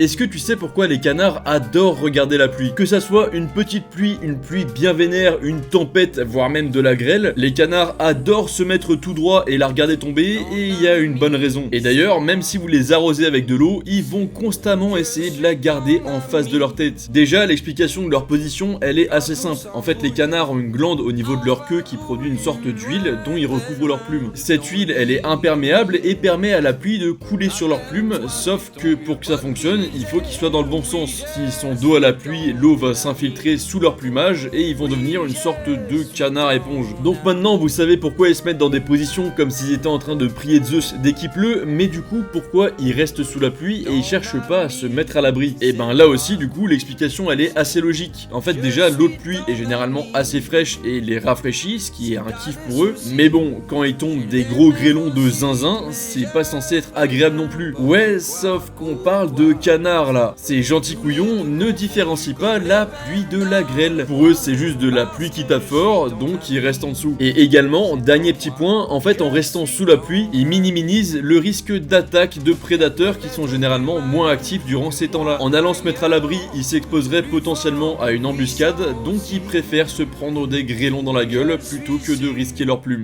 Est-ce que tu sais pourquoi les canards adorent regarder la pluie? Que ça soit une petite pluie, une pluie bien vénère, une tempête, voire même de la grêle, les canards adorent se mettre tout droit et la regarder tomber, et il y a une bonne raison. Et d'ailleurs, même si vous les arrosez avec de l'eau, ils vont constamment essayer de la garder en face de leur tête. Déjà, l'explication de leur position, elle est assez simple. En fait, les canards ont une glande au niveau de leur queue qui produit une sorte d'huile dont ils recouvrent leurs plumes. Cette huile, elle est imperméable et permet à la pluie de couler sur leurs plumes, sauf que pour que ça fonctionne, il faut qu'ils soient dans le bon sens. S'ils sont dos à la pluie, l'eau va s'infiltrer sous leur plumage et ils vont devenir une sorte de canard éponge. Donc maintenant vous savez pourquoi ils se mettent dans des positions comme s'ils étaient en train de prier Zeus dès qu'il pleut, mais du coup pourquoi ils restent sous la pluie et ils cherchent pas à se mettre à l'abri. Et ben là aussi du coup l'explication elle est assez logique. En fait déjà l'eau de pluie est généralement assez fraîche et les rafraîchit, ce qui est un kiff pour eux. Mais bon, quand ils tombent des gros grêlons de zinzin, c'est pas censé être agréable non plus. Ouais, sauf qu'on parle de canard là. Ces gentils couillons ne différencient pas la pluie de la grêle. Pour eux, c'est juste de la pluie qui tape fort, donc ils restent en dessous. Et également, dernier petit point, en fait, en restant sous la pluie, ils minimisent le risque d'attaque de prédateurs qui sont généralement moins actifs durant ces temps-là. En allant se mettre à l'abri, ils s'exposeraient potentiellement à une embuscade, donc ils préfèrent se prendre des grêlons dans la gueule plutôt que de risquer leurs plumes.